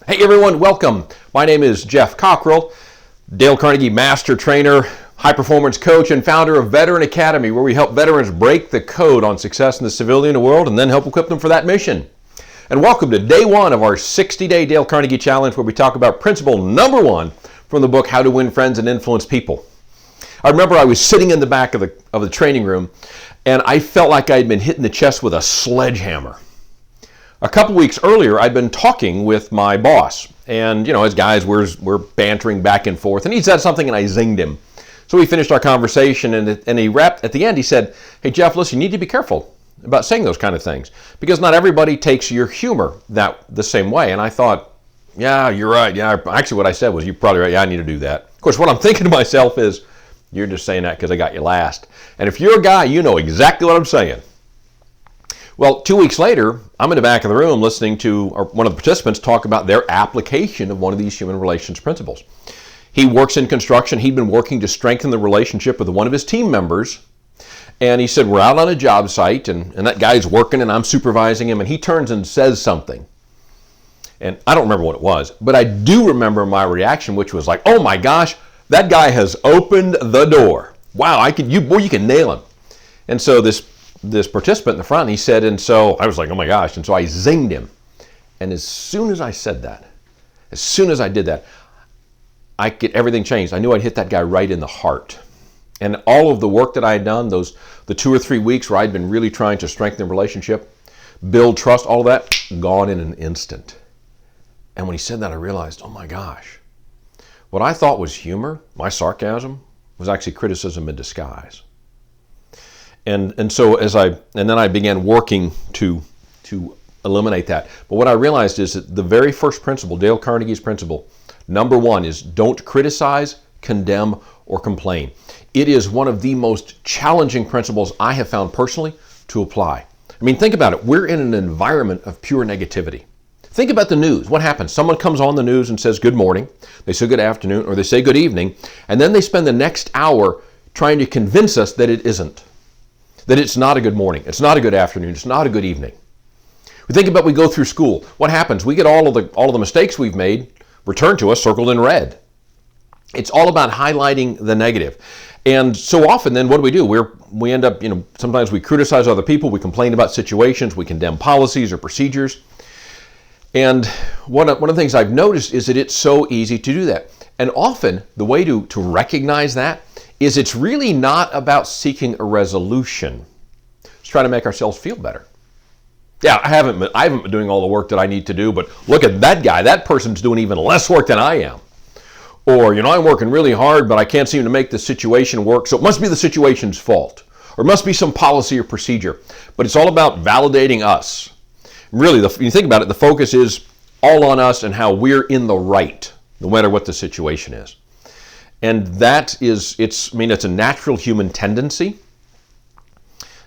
Hey everyone, welcome. My name is Jeff Cockrell, Dale Carnegie Master Trainer, High Performance Coach, and founder of Veteran Academy, where we help veterans break the code on success in the civilian world and then help equip them for that mission. And welcome to day one of our 60-day Dale Carnegie Challenge, where we talk about principle number one from the book, How to Win Friends and Influence People. I remember I was sitting in the back of the training room, and I felt like I'd been hit in the chest with a sledgehammer. A couple weeks earlier, I'd been talking with my boss, and as guys, we're bantering back and forth, and he said something, and I zinged him. So we finished our conversation, and he wrapped at the end. He said, "Hey Jeff, listen, you need to be careful about saying those kind of things, because not everybody takes your humor the same way." And I thought, yeah, you're right. Yeah, actually, what I said was, "You're probably right. Yeah, I need to do that." Of course, what I'm thinking to myself is, you're just saying that because I got you last. And if you're a guy, you know exactly what I'm saying. Well, 2 weeks later, I'm in the back of the room listening to one of the participants talk about their application of one of these human relations principles. He works in construction. He'd been working to strengthen the relationship with one of his team members. And he said, we're out on a job site, and that guy's working, and I'm supervising him, and he turns and says something. And I don't remember what it was, but I do remember my reaction, which was like, oh my gosh, that guy has opened the door. Wow, you can nail him. And so this participant in the front, he said, and so I was like, oh my gosh. And so I zinged him. And as soon as I said that, as soon as I did that, everything changed. I knew I'd hit that guy right in the heart. And all of the work that I had done, the 2 or 3 weeks where I'd been really trying to strengthen the relationship, build trust, all of that, gone in an instant. And when he said that, I realized, oh my gosh, what I thought was humor, my sarcasm, was actually criticism in disguise. And then I began working to eliminate that. But what I realized is that the very first principle, Dale Carnegie's principle, number one, is don't criticize, condemn, or complain. It is one of the most challenging principles I have found personally to apply. I mean, think about it. We're in an environment of pure negativity. Think about the news. What happens? Someone comes on the news and says good morning, they say good afternoon, or they say good evening, and then they spend the next hour trying to convince us that it isn't. That it's not a good morning, it's not a good afternoon, it's not a good evening. We go through school. What happens? We get all of the mistakes we've made returned to us, circled in red. It's all about highlighting the negative. And so often then what do? We end up, sometimes we criticize other people, we complain about situations, we condemn policies or procedures. And one of the things I've noticed is that it's so easy to do that. And often the way to recognize that is it's really not about seeking a resolution. It's trying to make ourselves feel better. Yeah, I haven't been doing all the work that I need to do, but look at that guy. That person's doing even less work than I am. Or, I'm working really hard, but I can't seem to make the situation work, so it must be the situation's fault. Or it must be some policy or procedure. But it's all about validating us. Really, when you think about it, the focus is all on us and how we're in the right, no matter what the situation is. And it's a natural human tendency.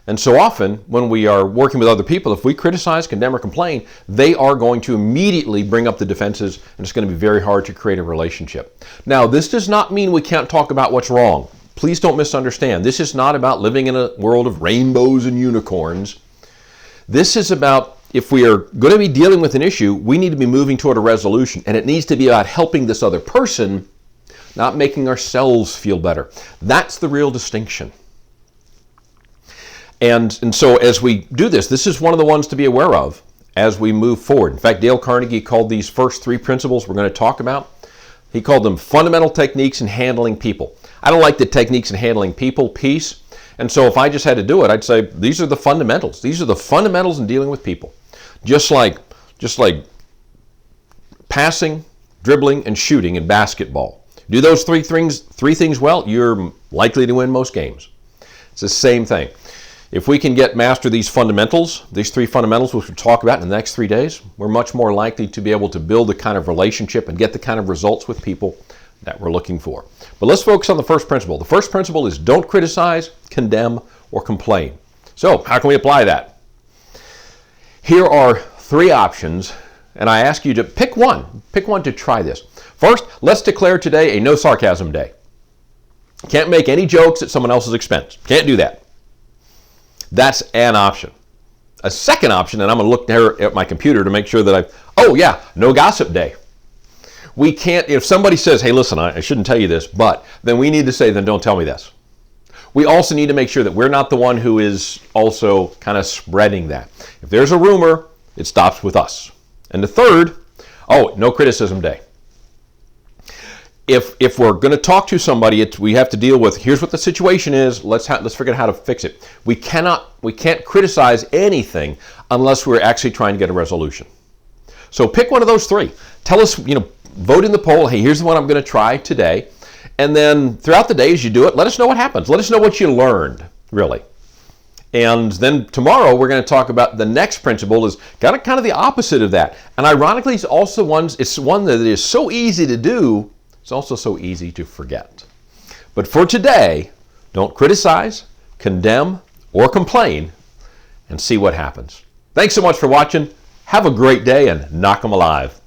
And so often, when we are working with other people, if we criticize, condemn, or complain, they are going to immediately bring up the defenses, and it's going to be very hard to create a relationship. Now, this does not mean we can't talk about what's wrong. Please don't misunderstand. This is not about living in a world of rainbows and unicorns. This is about, if we are going to be dealing with an issue, we need to be moving toward a resolution, and it needs to be about helping this other person, not making ourselves feel better. That's the real distinction. And so as we do this is one of the ones to be aware of as we move forward. In fact, Dale Carnegie called these first 3 principles we're going to talk about, he called them fundamental techniques in handling people. I don't like the techniques in handling people piece. And so if I just had to do it, I'd say these are the fundamentals. These are the fundamentals in dealing with people. Just like passing, dribbling, and shooting in basketball. Do those three things well, you're likely to win most games. It's the same thing. If we can master these fundamentals, these 3 fundamentals which we'll talk about in the next 3 days, we're much more likely to be able to build the kind of relationship and get the kind of results with people that we're looking for. But let's focus on the first principle. The first principle is don't criticize, condemn, or complain. So how can we apply that? Here are 3 options, and I ask you to pick one. Pick one to try this. First, let's declare today a no sarcasm day. Can't make any jokes at someone else's expense. Can't do that. That's an option. A second option, and I'm going to look there at my computer to make sure that no gossip day. We can't, if somebody says, hey, listen, I shouldn't tell you this, but then we need to say, then don't tell me this. We also need to make sure that we're not the one who is also kind of spreading that. If there's a rumor, it stops with us. And the third, no criticism day. If we're going to talk to somebody, we have to deal with, here's what the situation is, let's figure out how to fix it. We can't criticize anything unless we're actually trying to get a resolution. So pick one of those three. Tell us, vote in the poll, hey, here's the one I'm going to try today. And then throughout the day as you do it, let us know what happens. Let us know what you learned, really. And then tomorrow we're going to talk about the next principle is kind of the opposite of that. And ironically, it's one that is so easy to do, it's also so easy to forget. But for today, don't criticize, condemn, or complain, and see what happens. Thanks so much for watching. Have a great day and knock 'em alive.